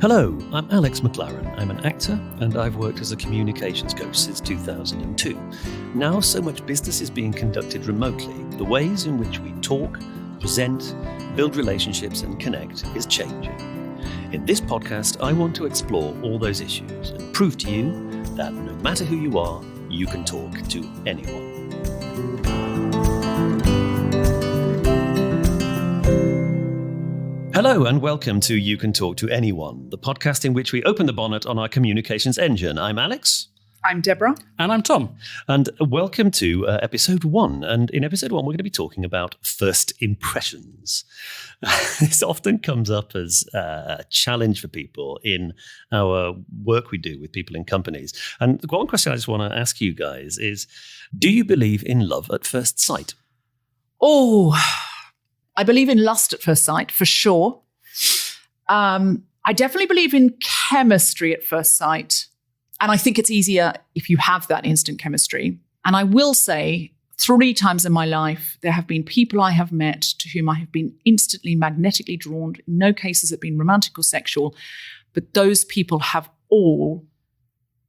Hello, I'm Alex MacLaren. I'm an actor and I've worked as a communications coach since 2002. Now so much business is being conducted remotely, the ways in which we talk, present, build relationships and connect is changing. In this podcast, I want to explore all those issues and prove to you that no matter who you are, you can talk to anyone. Hello and welcome to You Can Talk to Anyone, the podcast in which we open the bonnet on our communications engine. I'm Alex. I'm Deborah. And I'm Tom. And welcome to episode 1. And in episode 1, we're going to be talking about first impressions. This often comes up as a challenge for people in our work we do with people in companies. And one question I just want to ask you guys is, do you believe in love at first sight? Oh, I believe in lust at first sight, for sure. I definitely believe in chemistry at first sight. And I think it's easier if you have that instant chemistry. And I will say 3 times in my life, there have been people I have met to whom I have been instantly magnetically drawn. In no cases have been romantic or sexual, but those people have all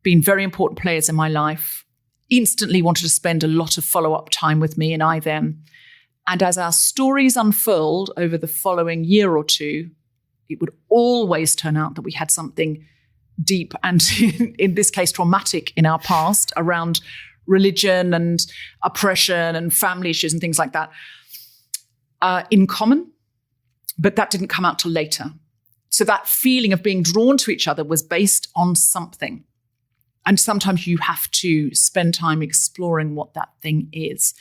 been very important players in my life, instantly wanted to spend a lot of follow-up time with me and I them. And as our stories unfold over the following year or two, it would always turn out that we had something deep and, in this case, traumatic in our past around religion and oppression and family issues and things like that in common. But that didn't come out till later. So that feeling of being drawn to each other was based on something. And sometimes you have to spend time exploring what that thing is.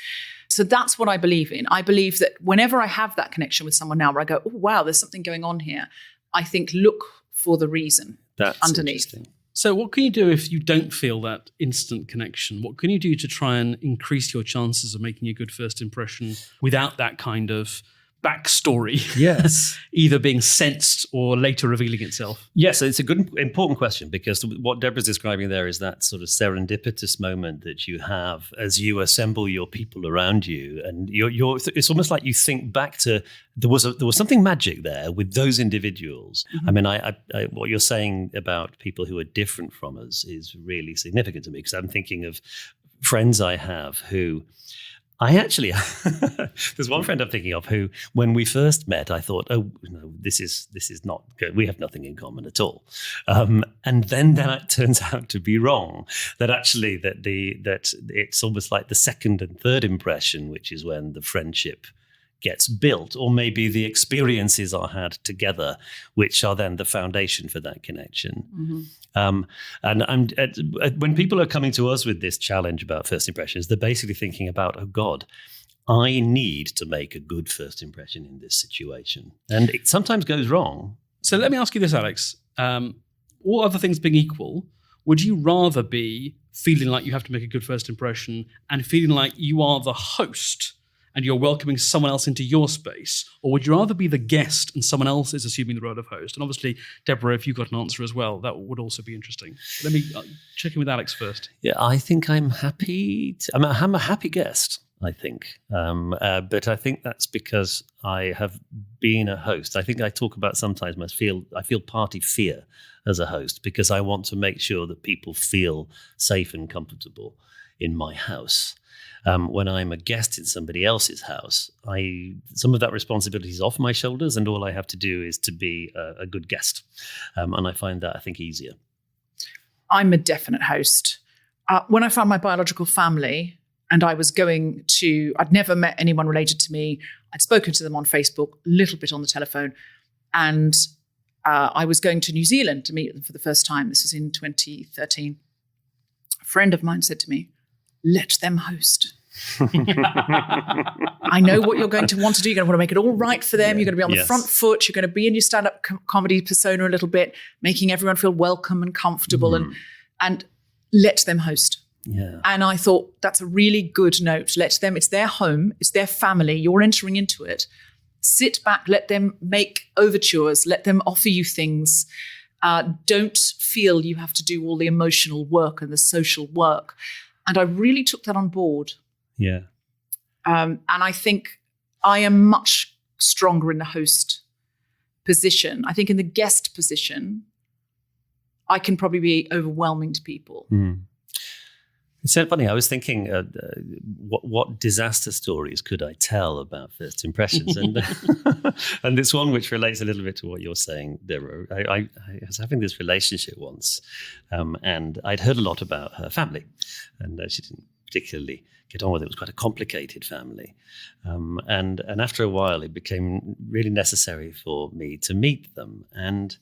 So that's what I believe in. I believe that whenever I have that connection with someone now where I go, oh, wow, there's something going on here, I think look for the reason underneath. So what can you do if you don't feel that instant connection? What can you do to try and increase your chances of making a good first impression without that kind of backstory? Yes. Either being sensed or later revealing itself? Yes, it's a good, important question, because what Deborah's describing there is that sort of serendipitous moment that you have as you assemble your people around you, and it's almost like you think back to there was something magic there with those individuals. Mm-hmm. I mean, I what you're saying about people who are different from us is really significant to me, because I'm thinking of friends I have who. I actually, there's one friend I'm thinking of who, when we first met, I thought, oh, no, this is not good. We have nothing in common at all. And then that turns out to be wrong. That actually, that it's almost like the second and third impression, which is when the friendship gets built, or maybe the experiences are had together, which are then the foundation for that connection. Mm-hmm. When people are coming to us with this challenge about first impressions, they're basically thinking about, oh God, I need to make a good first impression in this situation. And it sometimes goes wrong. So let me ask you this, Alex. All other things being equal, would you rather be feeling like you have to make a good first impression and feeling like you are the host and you're welcoming someone else into your space? Or would you rather be the guest and someone else is assuming the role of host? And obviously, Deborah, if you've got an answer as well, that would also be interesting. Let me check in with Alex first. Yeah, I think I'm happy. I'm a happy guest, I think. But I think that's because I have been a host. I think I talk about sometimes I feel party fear as a host, because I want to make sure that people feel safe and comfortable in my house. When I'm a guest in somebody else's house, some of that responsibility is off my shoulders, and all I have to do is to be a good guest. And I find that, I think, easier. I'm a definite host. When I found my biological family, and I'd never met anyone related to me. I'd spoken to them on Facebook, a little bit on the telephone, and I was going to New Zealand to meet them for the first time. This was in 2013. A friend of mine said to me, let them host. I know what you're going to want to do. You're going to want to make it all right for them. You're going to be on the front foot. You're going to be in your stand-up comedy persona a little bit, making everyone feel welcome and comfortable, and let them host. Yeah. And I thought that's a really good note. Let them, it's their home, it's their family. You're entering into it. Sit back, let them make overtures, let them offer you things. Don't feel you have to do all the emotional work and the social work. And I really took that on board. Yeah. And I think I am much stronger in the host position. I think in the guest position, I can probably be overwhelming to people. It's so funny. I was thinking, what disaster stories could I tell about first impressions? And and this one which relates a little bit to what you're saying, Deborah. I was having this relationship once, and I'd heard a lot about her family, and she didn't particularly get on with it. It was quite a complicated family, and after a while, it became really necessary for me to meet them. And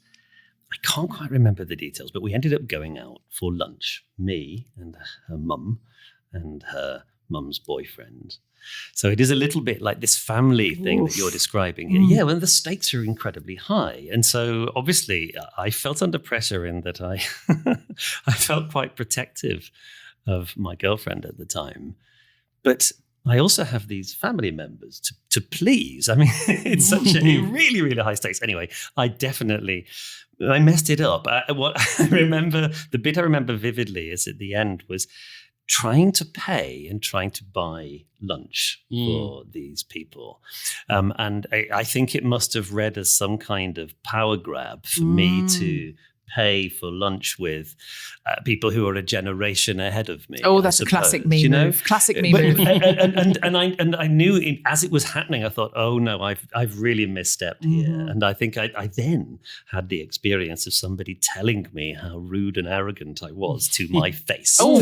I can't quite remember the details, but we ended up going out for lunch, me and her mum and her mum's boyfriend. So it is a little bit like this family thing that you're describing here. Yeah, well, the stakes are incredibly high. And so obviously I felt under pressure in that I felt quite protective of my girlfriend at the time. But I also have these family members to please. I mean, it's such a really, really high stakes. Anyway, I messed it up. The bit I remember vividly is at the end was trying to pay and trying to buy lunch for these people. And I think it must have read as some kind of power grab for me to pay for lunch with people who are a generation ahead of me. Oh, that's a classic me move. Classic me move. And I knew as it was happening, I thought, oh no, I've really misstepped here. And I think I then had the experience of somebody telling me how rude and arrogant I was to my face. Oh,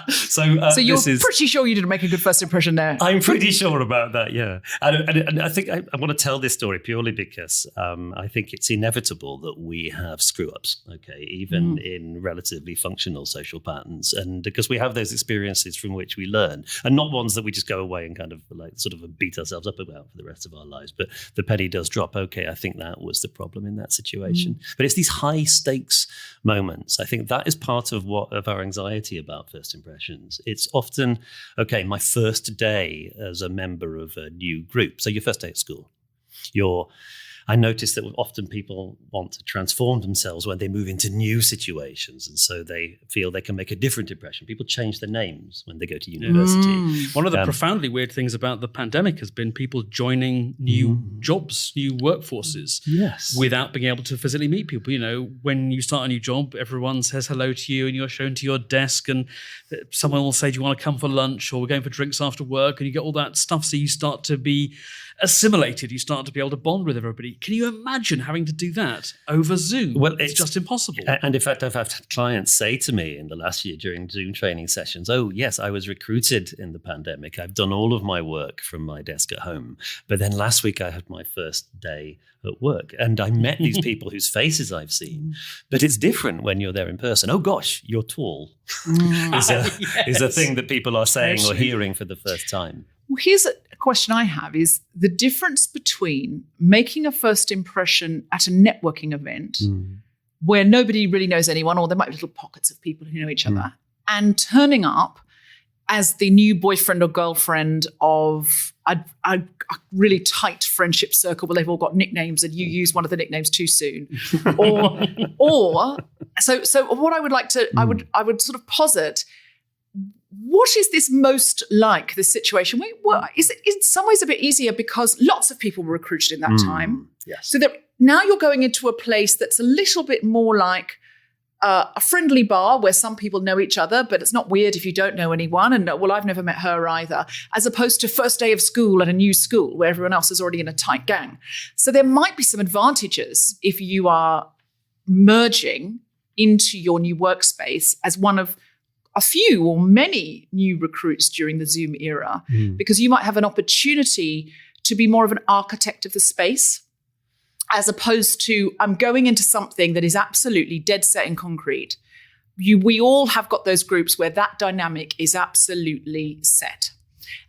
so you're pretty sure you didn't make a good first impression there. I'm pretty sure about that, yeah. And I think I want to tell this story purely because I think it's inevitable that we have screw-ups, okay, even in relatively functional social patterns, and because we have those experiences from which we learn, and not ones that we just go away and kind of like sort of beat ourselves up about for the rest of our lives. But the penny does drop. Okay, I think that was the problem in that situation. But it's these high stakes moments. I think that is part of our anxiety about first impressions. It's often, okay, my first day as a member of a new group. So your first day at school, I notice that often people want to transform themselves when they move into new situations. And so they feel they can make a different impression. People change their names when they go to university. One of the profoundly weird things about the pandemic has been people joining new jobs, new workforces, without being able to physically meet people. You know, when you start a new job, everyone says hello to you and you're shown to your desk and someone will say, do you want to come for lunch, or we're going for drinks after work, and you get all that stuff. So you start to be assimilated. You start to be able to bond with everybody. Can you imagine having to do that over Zoom? Well, it's just impossible. And in fact, I've had clients say to me in the last year during Zoom training sessions, oh, yes, I was recruited in the pandemic. I've done all of my work from my desk at home. But then last week I had my first day at work and I met these people whose faces I've seen. But it's different when you're there in person. Oh, gosh, you're tall is a thing that people are saying or hearing for the first time. Well, here's a question I have is the difference between making a first impression at a networking event where nobody really knows anyone, or there might be little pockets of people who know each other, and turning up as the new boyfriend or girlfriend of a really tight friendship circle where they've all got nicknames and you use one of the nicknames too soon. So what I would like to, I would sort of posit, what is this most like, this situation? Is it in some ways a bit easier because lots of people were recruited in that time? Yes. So that now you're going into a place that's a little bit more like a friendly bar where some people know each other, but it's not weird if you don't know anyone. And well, I've never met her either, as opposed to first day of school at a new school where everyone else is already in a tight gang. So there might be some advantages if you are merging into your new workspace as one of a few or many new recruits during the Zoom era, because you might have an opportunity to be more of an architect of the space, as opposed to I'm going into something that is absolutely dead set in concrete. We all have got those groups where that dynamic is absolutely set.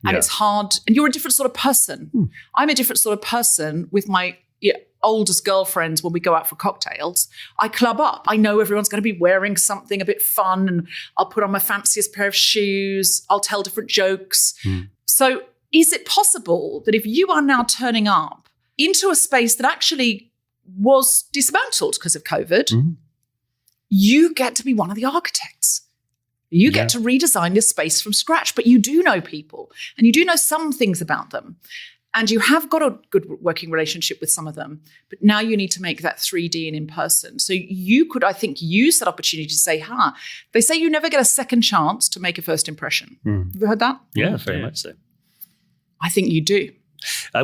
And it's hard. And you're a different sort of person. I'm a different sort of person with my oldest girlfriends. When we go out for cocktails, I club up. I know everyone's going to be wearing something a bit fun, and I'll put on my fanciest pair of shoes. I'll tell different jokes. So is it possible that if you are now turning up into a space that actually was dismantled because of COVID, you get to be one of the architects? You get to redesign this space from scratch, but you do know people and you do know some things about them. and you have got a good working relationship with some of them, but now you need to make that 3D and in person. So you could, I think, use that opportunity to say, they say you never get a second chance to make a first impression. Have you heard that? Yeah, very much so. I think you do. I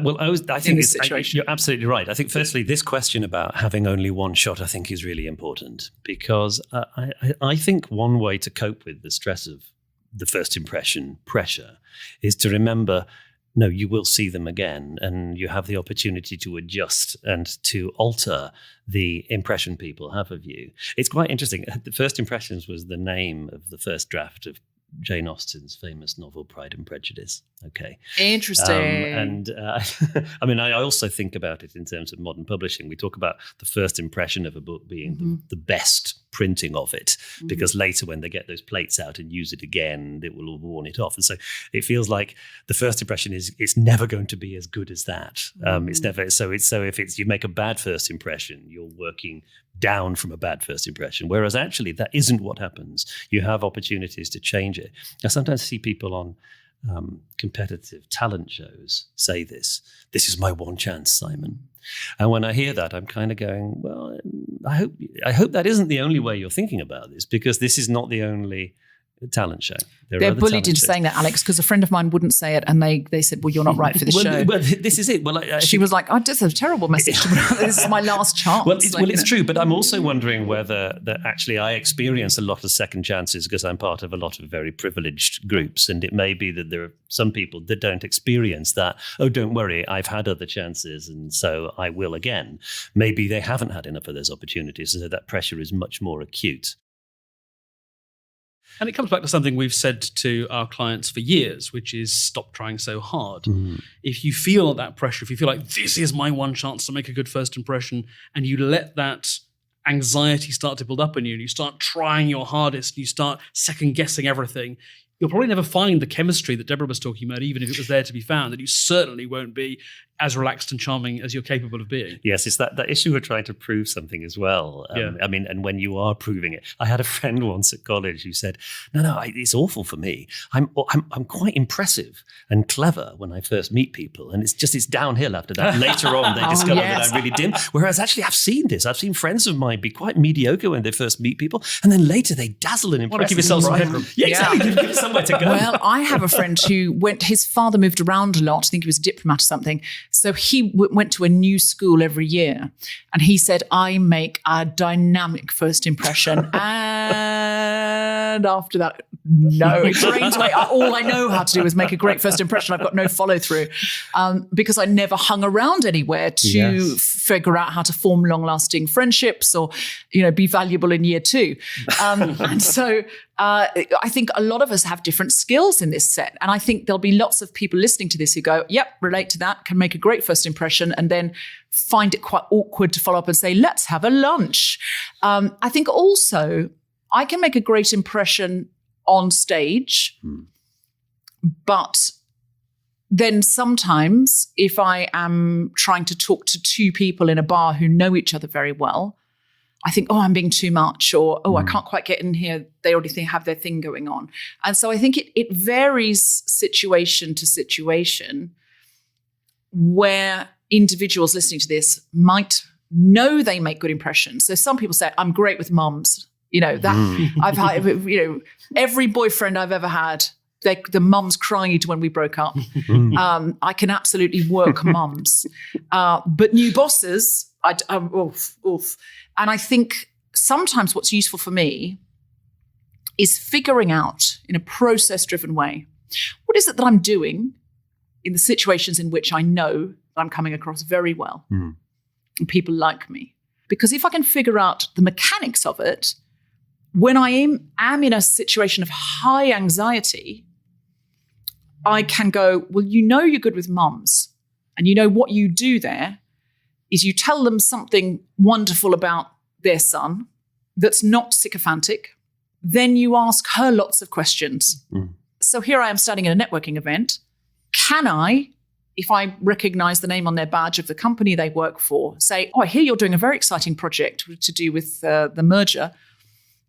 think you're absolutely right. I think, firstly, this question about having only one shot, I think, is really important, because I think one way to cope with the stress of the first impression pressure is to remember, no, you will see them again, and you have the opportunity to adjust and to alter the impression people have of you. It's quite interesting. The First Impressions was the name of the first draft of Jane Austen's famous novel Pride and Prejudice. Okay. Interesting. I also think about it in terms of modern publishing. We talk about the first impression of a book being the best printing of it, because later when they get those plates out and use it again, it will have worn it off. And so it feels like the first impression it's never going to be as good as that. It's never. So if you make a bad first impression, you're working down from a bad first impression, whereas actually that isn't what happens. You have opportunities to change it. I sometimes see people on competitive talent shows say this is my one chance, Simon. And when I hear that, I'm kind of going, well, I hope that isn't the only way you're thinking about this, because this is not the only talent show. They're bullied into saying that, Alex, because a friend of mine wouldn't say it, and they said, well, you're not right for this show. Well, this is it. Well, she was like, oh, this is a terrible message. This is my last chance. Well, it's true, but I'm also wondering whether that actually I experience a lot of second chances because I'm part of a lot of very privileged groups, and it may be that there are some people that don't experience that. Oh, don't worry, I've had other chances, and so I will again. Maybe they haven't had enough of those opportunities, so that pressure is much more acute. And it comes back to something we've said to our clients for years, which is stop trying so hard. If you feel that pressure, if you feel like this is my one chance to make a good first impression, and you let that anxiety start to build up in you, and you start trying your hardest, and you start second guessing everything, you'll probably never find the chemistry that Deborah was talking about, even if it was there to be found, and you certainly won't be as relaxed and charming as you're capable of being. Yes, it's that issue of trying to prove something as well. And when you are proving it, I had a friend once at college who said, no, it's awful for me. I'm quite impressive and clever when I first meet people, and it's downhill after that. Later on, they discover that I'm really dim. Whereas actually, I've seen this. I've seen friends of mine be quite mediocre when they first meet people, and then later they dazzle and impress. Want to give yourself some headroom. Yeah, exactly. Give yourself somewhere to go. Well, I have a friend who his father moved around a lot. I think he was a diplomat or something. So he went to a new school every year, and he said, I make a dynamic first impression. And after that, no, it drains away. All I know how to do is make a great first impression. I've got no follow through because I never hung around anywhere to figure out how to form long lasting friendships or, be valuable in year two. And so I think a lot of us have different skills in this set. And I think there'll be lots of people listening to this who go, yep, relate to that, can make a great first impression, and then find it quite awkward to follow up and say, let's have a lunch. I think also I can make a great impression on stage, but then sometimes if I am trying to talk to two people in a bar who know each other very well, I think, I'm being too much, or, I can't quite get in here. They already have their thing going on. And so I think it varies situation to situation, where individuals listening to this might know they make good impressions. So some people say, I'm great with mums. That I've had, every boyfriend I've ever had, the mums cried when we broke up. I can absolutely work mums. But new bosses, oof. And I think sometimes what's useful for me is figuring out in a process-driven way, what is it that I'm doing in the situations in which I know that I'm coming across very well and people like me. Because if I can figure out the mechanics of it, when I am in a situation of high anxiety, I can go, well, you're good with mums, and what you do there is you tell them something wonderful about their son that's not sycophantic. Then you ask her lots of questions. So here I am standing in a networking event. Can I, if I recognize the name on their badge of the company they work for, say, I hear you're doing a very exciting project to do with the merger.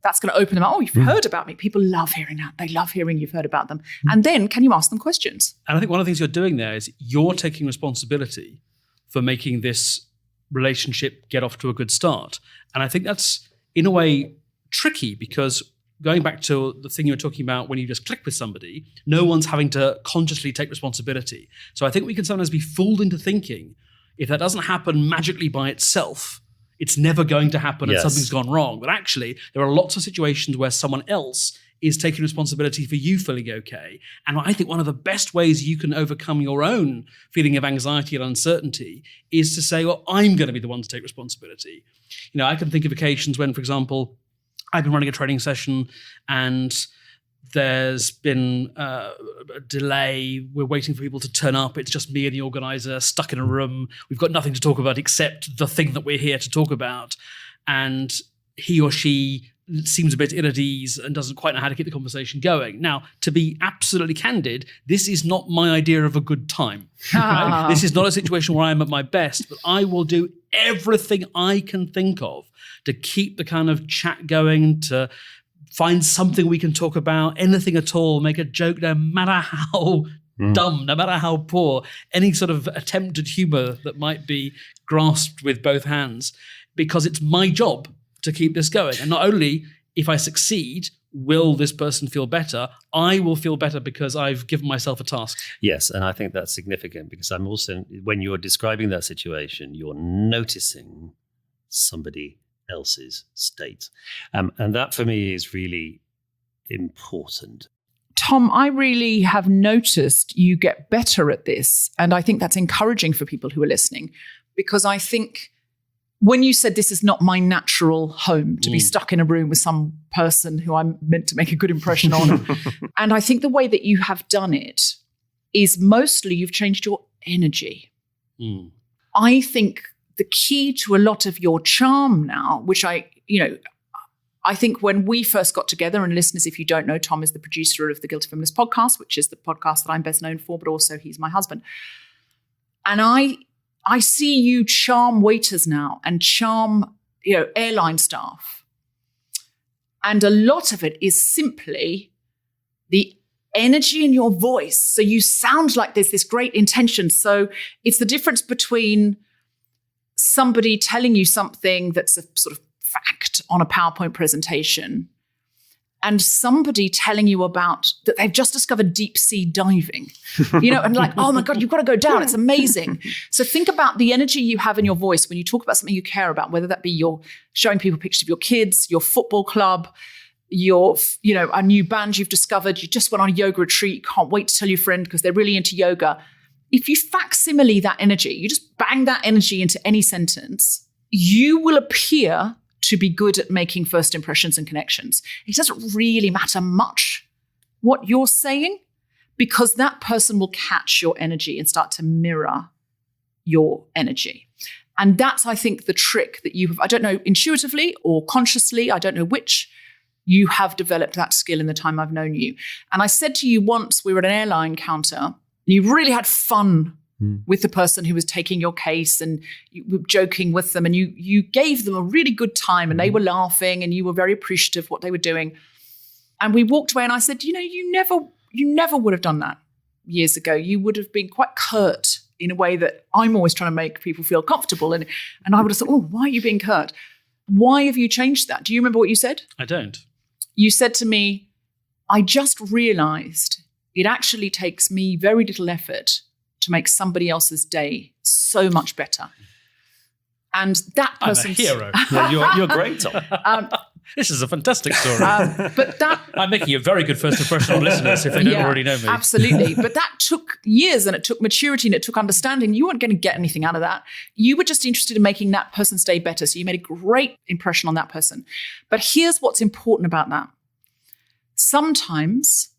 That's going to open them up. Oh, you've heard about me. People love hearing that. They love hearing you've heard about them. And then can you ask them questions? And I think one of the things you're doing there is you're taking responsibility for making this relationship get off to a good start. And I think that's, in a way, tricky, because going back to the thing you were talking about when you just click with somebody, no one's having to consciously take responsibility. So I think we can sometimes be fooled into thinking if that doesn't happen magically by itself, it's never going to happen and something's gone wrong. But actually, there are lots of situations where someone else is taking responsibility for you feeling okay. And I think one of the best ways you can overcome your own feeling of anxiety and uncertainty is to say, well, I'm going to be the one to take responsibility. I can think of occasions when, for example, I've been running a training session and there's been a delay. We're waiting for people to turn up. It's just me and the organizer stuck in a room. We've got nothing to talk about except the thing that we're here to talk about. And he or she seems a bit ill at ease and doesn't quite know how to keep the conversation going. Now, to be absolutely candid, this is not my idea of a good time. Right? This is not a situation where I'm at my best, but I will do everything I can think of to keep the kind of chat going, to find something we can talk about, anything at all, make a joke, no matter how dumb, no matter how poor, any sort of attempted humor that might be grasped with both hands, because it's my job to keep this going. And not only if I succeed, will this person feel better, I will feel better because I've given myself a task. Yes, and I think that's significant because I'm also, when you're describing that situation, you're noticing somebody else's state. And that for me is really important. Tom, I really have noticed you get better at this. And I think that's encouraging for people who are listening, because I think when you said this is not my natural home, to be stuck in a room with some person who I'm meant to make a good impression on. And I think the way that you have done it is mostly you've changed your energy. I think the key to a lot of your charm now, which I think when we first got together, and listeners, if you don't know, Tom is the producer of the Guilty Feminist podcast, which is the podcast that I'm best known for, but also he's my husband. And I see you charm waiters now and charm, airline staff. And a lot of it is simply the energy in your voice. So you sound like there's this great intention. So it's the difference between somebody telling you something that's a sort of fact on a PowerPoint presentation and somebody telling you about that they've just discovered deep sea diving, and like, oh my God, you've got to go down. It's amazing. So think about the energy you have in your voice when you talk about something you care about, whether that be you're showing people pictures of your kids, your football club, your, a new band you've discovered, you just went on a yoga retreat, can't wait to tell your friend because they're really into yoga. If you facsimile that energy, you just bang that energy into any sentence, you will appear to be good at making first impressions and connections. It doesn't really matter much what you're saying, because that person will catch your energy and start to mirror your energy. And that's, I think, the trick that you have, I don't know, intuitively or consciously, I don't know which, you have developed that skill in the time I've known you. And I said to you once, we were at an airline counter, you really had fun with the person who was taking your case, and you were joking with them, and you gave them a really good time, and they were laughing, and you were very appreciative of what they were doing. And we walked away, and I said, you never would have done that years ago. You would have been quite curt in a way that I'm always trying to make people feel comfortable. And I would have thought, oh, why are you being curt? Why have you changed that? Do you remember what you said? I don't. You said to me, I just realized it actually takes me very little effort to make somebody else's day so much better. And that person, I'm a hero. Yeah, you're great, Tom. This is a fantastic story. But that I'm making a very good first impression on listeners if they don't already know me. Absolutely. But that took years, and it took maturity, and it took understanding. You weren't going to get anything out of that. You were just interested in making that person's day better. So you made a great impression on that person. But here's what's important about that. Sometimes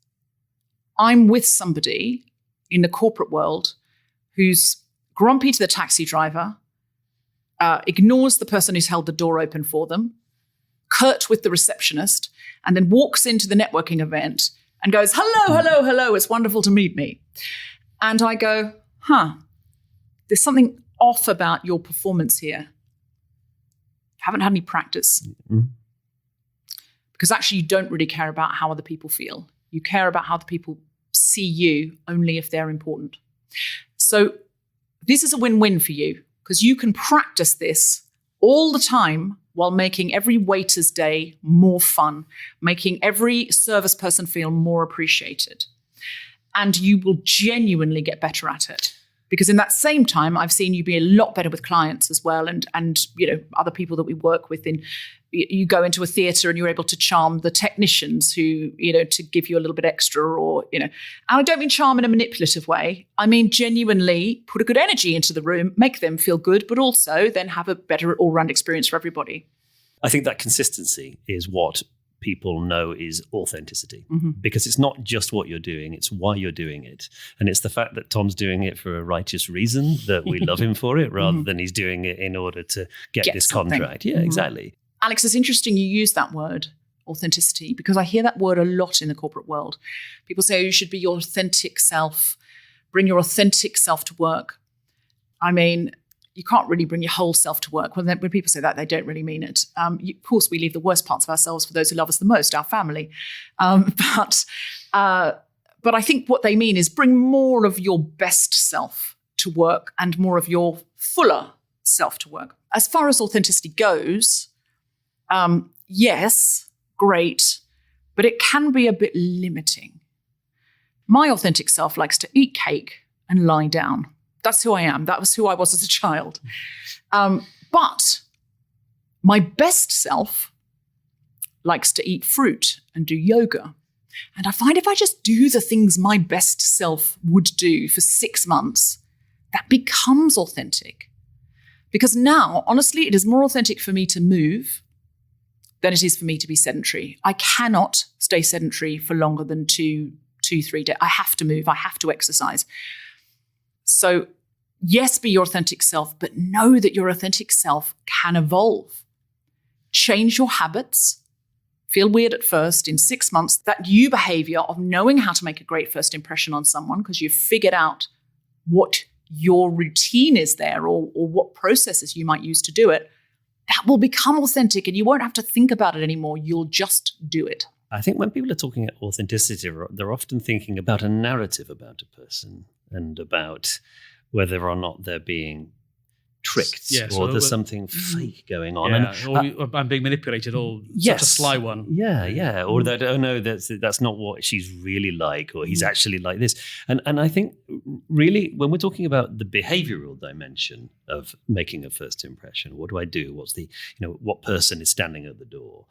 I'm with somebody in the corporate world who's grumpy to the taxi driver, ignores the person who's held the door open for them, curt with the receptionist, and then walks into the networking event and goes, hello, it's wonderful to meet me. And I go, there's something off about your performance here. Haven't had any practice. Because actually you don't really care about how other people feel. You care about how the people see you only if they're important. So this is a win-win for you because you can practice this all the time while making every waiter's day more fun, making every service person feel more appreciated. And you will genuinely get better at it. Because in that same time, I've seen you be a lot better with clients as well, and other people that we work with. You go into a theatre and you're able to charm the technicians who to give you a little bit extra, or And I don't mean charm in a manipulative way. I mean genuinely put a good energy into the room, make them feel good, but also then have a better all-round experience for everybody. I think that consistency is what people know is authenticity, because it's not just what you're doing, it's why you're doing it. And it's the fact that Tom's doing it for a righteous reason, that we love him for it, rather than he's doing it in order to get this something. Contract. Yeah, exactly. Alex, it's interesting you use that word, authenticity, because I hear that word a lot in the corporate world. People say, you should be your authentic self, bring your authentic self to work. I mean, you can't really bring your whole self to work. When people say that, they don't really mean it. Of course, we leave the worst parts of ourselves for those who love us the most, our family. But I think what they mean is bring more of your best self to work and more of your fuller self to work. As far as authenticity goes, yes, great, but it can be a bit limiting. My authentic self likes to eat cake and lie down. That's who I am. That was who I was as a child. But my best self likes to eat fruit and do yoga. And I find if I just do the things my best self would do for 6 months, that becomes authentic. Because now, honestly, it is more authentic for me to move than it is for me to be sedentary. I cannot stay sedentary for longer than 2-3 days. I have to move. I have to exercise. So yes, be your authentic self, but know that your authentic self can evolve. Change your habits. Feel weird at first. In 6 months, that new behavior of knowing how to make a great first impression on someone because you've figured out what your routine is there or what processes you might use to do it, that will become authentic and you won't have to think about it anymore. You'll just do it. I think when people are talking about authenticity, they're often thinking about a narrative about a person and about whether or not they're being tricked or there's something fake going on. Yeah, or I'm being manipulated or such a sly one. Yeah. Or that, oh no, that's not what she's really like, or he's actually like this. And I think really when we're talking about the behavioral dimension of making a first impression, what do I do? What's the, what person is standing at the door?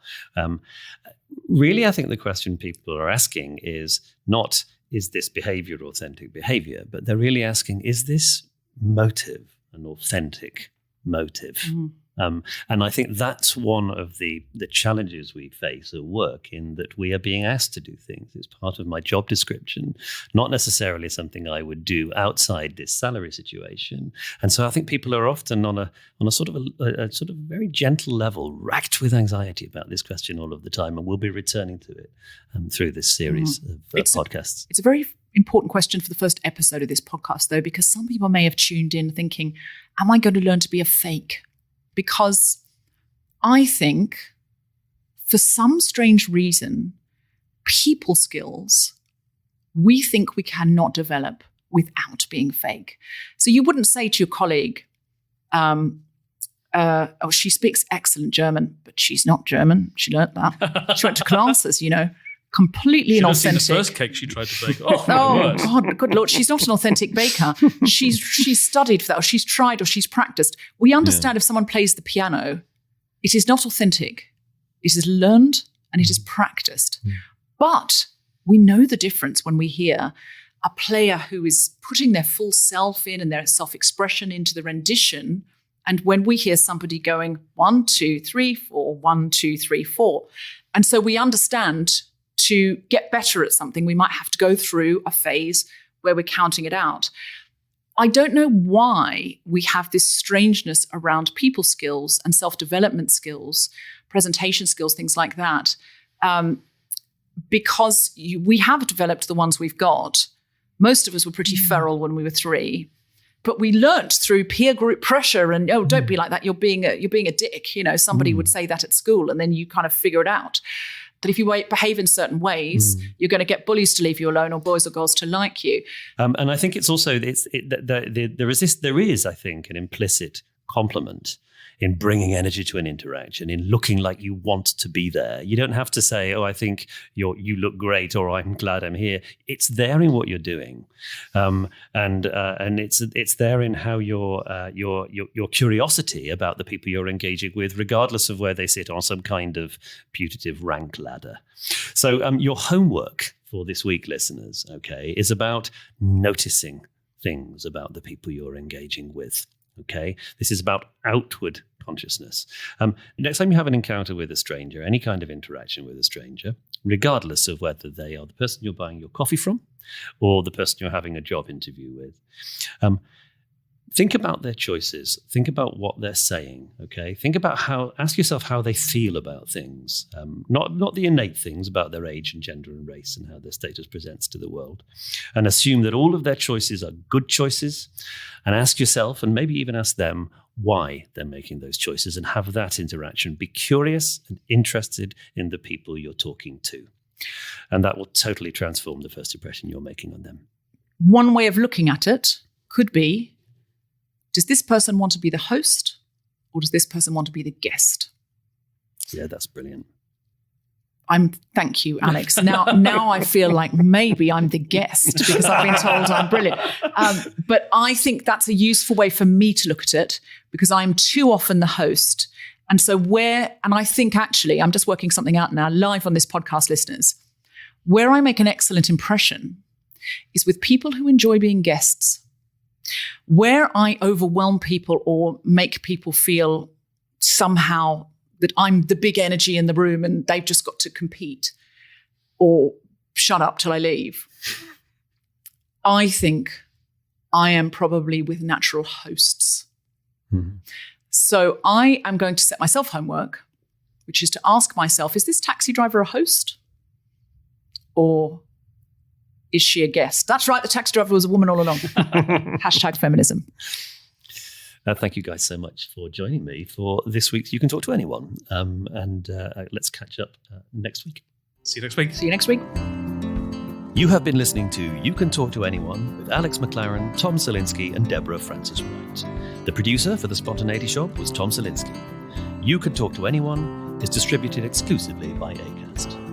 Really, I think the question people are asking is not, is this behavior authentic behavior? But they're really asking, is this motive an authentic motive? And I think that's one of the challenges we face at work, in that we are being asked to do things. It's part of my job description, not necessarily something I would do outside this salary situation. And so I think people are often on a sort of a sort of very gentle level, racked with anxiety about this question all of the time, and we'll be returning to it through this series of podcasts. It's a very important question for the first episode of this podcast, though, because some people may have tuned in thinking, am I going to learn to be a fake? Because I think, for some strange reason, people skills we think we cannot develop without being fake. So you wouldn't say to your colleague, she speaks excellent German, but she's not German. She learnt that. She went to classes, completely inauthentic. Seen the first cake she tried to bake. Oh God, good Lord. She's not an authentic baker. She's studied for that, or she's tried, or she's practiced. We understand if someone plays the piano, it is not authentic. It is learned and it is practiced. But we know the difference when we hear a player who is putting their full self in and their self-expression into the rendition, and when we hear somebody going 1, 2, 3, 4, 1, 2, 3, 4. And so we understand to get better at something, we might have to go through a phase where we're counting it out. I don't know why we have this strangeness around people skills and self-development skills, presentation skills, things like that, because we have developed the ones we've got. Most of us were pretty feral when we were 3, but we learnt through peer group pressure and, don't be like that, you're being a dick. Somebody would say that at school and then you kind of figure it out. that if you behave in certain ways, you're going to get bullies to leave you alone or boys or girls to like you. And I think it's also, there is, I think, an implicit compliment in bringing energy to an interaction, in looking like you want to be there. You don't have to say, "Oh, I think you look great," or "I'm glad I'm here." It's there in what you're doing, and it's there in how your curiosity about the people you're engaging with, regardless of where they sit on some kind of putative rank ladder. So your homework for this week, listeners, okay, is about noticing things about the people you're engaging with. Okay, this is about outward consciousness. Next time you have an encounter with a stranger, any kind of interaction with a stranger, regardless of whether they are the person you're buying your coffee from or the person you're having a job interview with, think about their choices. Think about what they're saying. Okay, think about ask yourself how they feel about things, not the innate things about their age and gender and race and how their status presents to the world, and assume that all of their choices are good choices, and ask yourself, and maybe even ask them, why they're making those choices, and have that interaction. Be curious and interested in the people you're talking to, and that will totally transform the first impression you're making on them. One way of looking at it could be, does this person want to be the host, or does this person want to be the guest? Yeah, that's brilliant. Thank you, Alex. Now I feel like maybe I'm the guest because I've been told I'm brilliant. But I think that's a useful way for me to look at it, because I'm too often the host. And so I think actually, I'm just working something out now live on this podcast, listeners, where I make an excellent impression is with people who enjoy being guests. Where I overwhelm people or make people feel somehow that I'm the big energy in the room and they've just got to compete or shut up till I leave, I think I am probably with natural hosts. Mm-hmm. So I am going to set myself homework, which is to ask myself, is this taxi driver a host or is she a guest? That's right, the taxi driver was a woman all along. Hashtag feminism. Thank you guys so much for joining me for this week's You Can Talk to Anyone. Let's catch up next week. See you next week. See you next week. You have been listening to You Can Talk to Anyone with Alex MacLaren, Tom Salinsky, and Deborah Francis Wright. The producer for The Spontaneity Shop was Tom Salinsky. You Can Talk to Anyone is distributed exclusively by Acast.